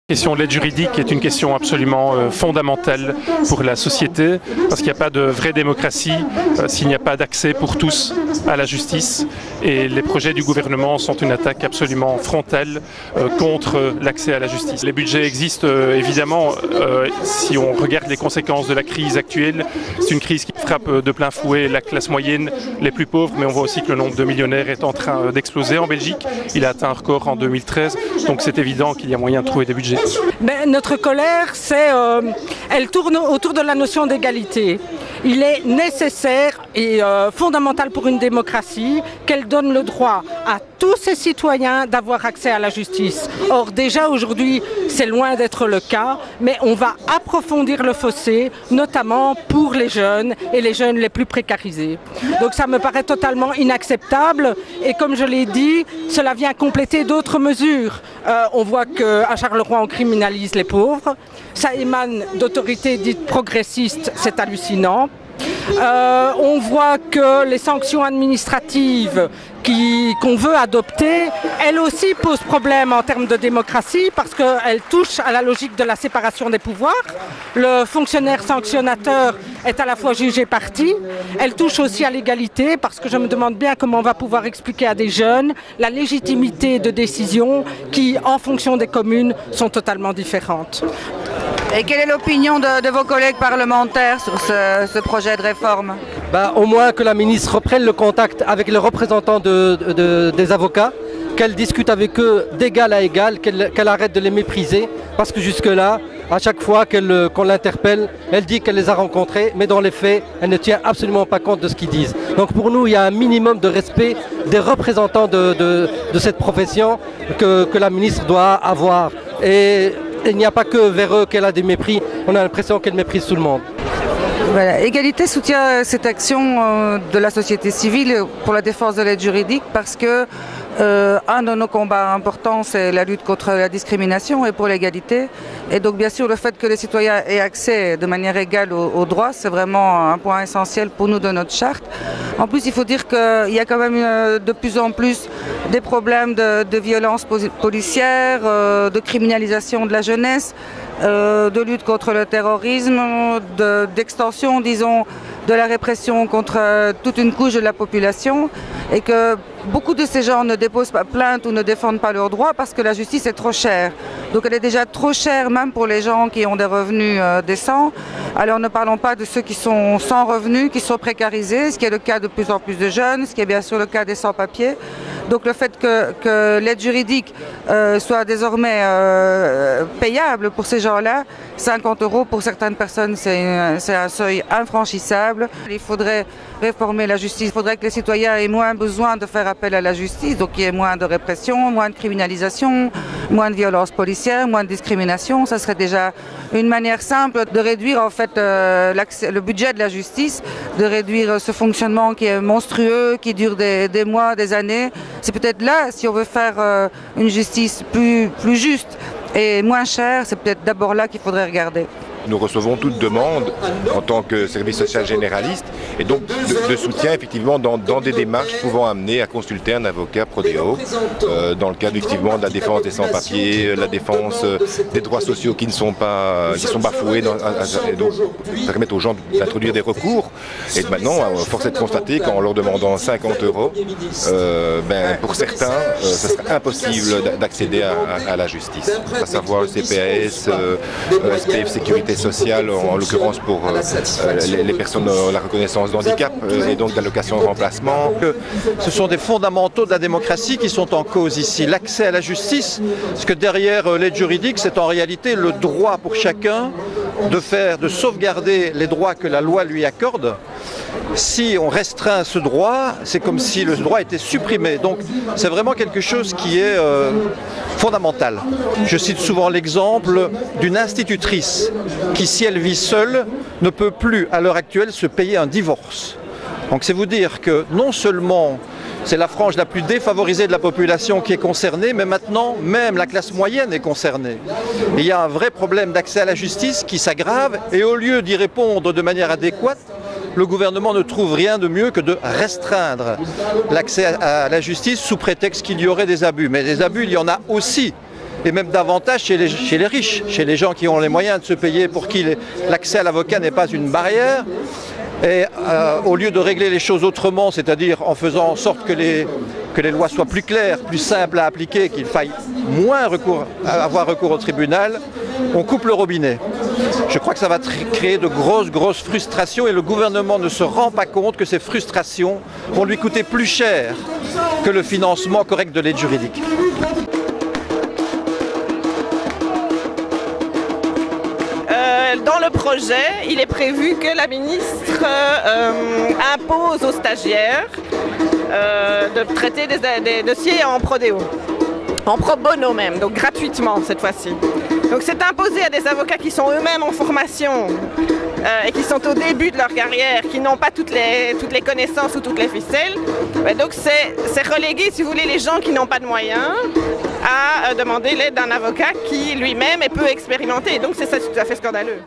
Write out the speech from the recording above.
La question de l'aide juridique est une question absolument fondamentale pour la société parce qu'il n'y a pas de vraie démocratie s'il n'y a pas d'accès pour tous à la justice et les projets du gouvernement sont une attaque absolument frontale contre l'accès à la justice. Les budgets existent évidemment si on regarde les conséquences de la crise actuelle. C'est une crise qui frappe de plein fouet la classe moyenne, les plus pauvres, mais on voit aussi que le nombre de millionnaires est en train d'exploser en Belgique. Il a atteint un record en 2013, donc c'est évident qu'il y a moyen de trouver des budgets. Ben, notre colère, elle tourne autour de la notion d'égalité. Il est nécessaire et fondamental pour une démocratie qu'elle donne le droit à tous ses citoyens d'avoir accès à la justice. Or déjà aujourd'hui, c'est loin d'être le cas, mais on va approfondir le fossé, notamment pour les jeunes et les jeunes les plus précarisés. Donc ça me paraît totalement inacceptable et comme je l'ai dit, cela vient compléter d'autres mesures. On voit qu'à Charleroi, on criminalise les pauvres. Ça émane d'autorités dites progressistes, c'est hallucinant. On voit que les sanctions administratives qu'on veut adopter, elles aussi posent problème en termes de démocratie parce qu'elles touchent à la logique de la séparation des pouvoirs. Le fonctionnaire sanctionnateur est à la fois juge et partie. Elles touchent aussi à l'égalité parce que je me demande bien comment on va pouvoir expliquer à des jeunes la légitimité de décisions qui, en fonction des communes, sont totalement différentes. Et quelle est l'opinion de vos collègues parlementaires sur ce projet de réforme? Au moins que la ministre reprenne le contact avec les représentants des avocats, qu'elle discute avec eux d'égal à égal, qu'elle arrête de les mépriser, parce que jusque-là, à chaque fois qu'on l'interpelle, elle dit qu'elle les a rencontrés, mais dans les faits, elle ne tient absolument pas compte de ce qu'ils disent. Donc pour nous, il y a un minimum de respect des représentants de cette profession que la ministre doit avoir. Et il n'y a pas que vers eux qu'elle a des mépris, on a l'impression qu'elle méprise tout le monde. Voilà. Égalité soutient cette action de la société civile pour la défense de l'aide juridique parce que un de nos combats importants, c'est la lutte contre la discrimination et pour l'égalité. Et donc bien sûr, le fait que les citoyens aient accès de manière égale aux droits, c'est vraiment un point essentiel pour nous de notre charte. En plus, il faut dire qu'il y a quand même de plus en plus des problèmes de violence policière, de criminalisation de la jeunesse, de lutte contre le terrorisme, d'extension, disons, de la répression contre toute une couche de la population et que beaucoup de ces gens ne déposent pas plainte ou ne défendent pas leurs droits parce que la justice est trop chère. Donc elle est déjà trop chère même pour les gens qui ont des revenus décents. Alors ne parlons pas de ceux qui sont sans revenus, qui sont précarisés, ce qui est le cas de plus en plus de jeunes, ce qui est bien sûr le cas des sans-papiers. Donc le fait que l'aide juridique soit désormais payable pour ces gens-là, 50 € pour certaines personnes, c'est un seuil infranchissable. Il faudrait réformer la justice, il faudrait que les citoyens aient moins besoin de faire appel à la justice, donc il y ait moins de répression, moins de criminalisation, moins de violence policière, moins de discrimination. Ça serait déjà une manière simple de réduire en fait le budget de la justice, de réduire ce fonctionnement qui est monstrueux, qui dure des mois, des années. C'est peut-être là, si on veut faire une justice plus juste et moins chère, c'est peut-être d'abord là qu'il faudrait regarder. Nous recevons toute demande en tant que service social généraliste et donc de soutien effectivement dans des démarches pouvant amener à consulter un avocat Prodeo dans le cadre effectivement de la défense des sans-papiers, la défense des droits sociaux qui sont bafoués et donc permettre aux gens d'introduire des recours. Et maintenant, force est de constater qu'en leur demandant 50 €, pour certains, ce serait impossible d'accéder à la justice, à savoir le CPAS, SPF Sécurité sociale, en l'occurrence pour les personnes à la reconnaissance d'handicap et donc d'allocation de remplacement. Ce sont des fondamentaux de la démocratie qui sont en cause ici. L'accès à la justice, parce que derrière l'aide juridique, c'est en réalité le droit pour chacun de sauvegarder les droits que la loi lui accorde. Si on restreint ce droit, c'est comme si le droit était supprimé. Donc c'est vraiment quelque chose qui est fondamental. Je cite souvent l'exemple d'une institutrice qui, si elle vit seule, ne peut plus à l'heure actuelle se payer un divorce. Donc c'est vous dire que non seulement c'est la frange la plus défavorisée de la population qui est concernée, mais maintenant même la classe moyenne est concernée. Et il y a un vrai problème d'accès à la justice qui s'aggrave et au lieu d'y répondre de manière adéquate, le gouvernement ne trouve rien de mieux que de restreindre l'accès à la justice sous prétexte qu'il y aurait des abus. Mais des abus, il y en a aussi. et même davantage chez les riches, chez les gens qui ont les moyens de se payer, pour qui l'accès à l'avocat n'est pas une barrière. Et au lieu de régler les choses autrement, c'est-à-dire en faisant en sorte que les lois soient plus claires, plus simples à appliquer, qu'il faille moins avoir recours au tribunal, on coupe le robinet. Je crois que ça va créer de grosses frustrations et le gouvernement ne se rend pas compte que ces frustrations vont lui coûter plus cher que le financement correct de l'aide juridique. Dans le projet, il est prévu que la ministre impose aux stagiaires de traiter des dossiers en prodéo, en pro bono même, donc gratuitement cette fois-ci. Donc c'est imposé à des avocats qui sont eux-mêmes en formation et qui sont au début de leur carrière, qui n'ont pas toutes les connaissances ou toutes les ficelles. Donc c'est reléguer, si vous voulez, les gens qui n'ont pas de moyens à demander l'aide d'un avocat qui lui-même est peu expérimenté. Et donc c'est ça tout à fait scandaleux.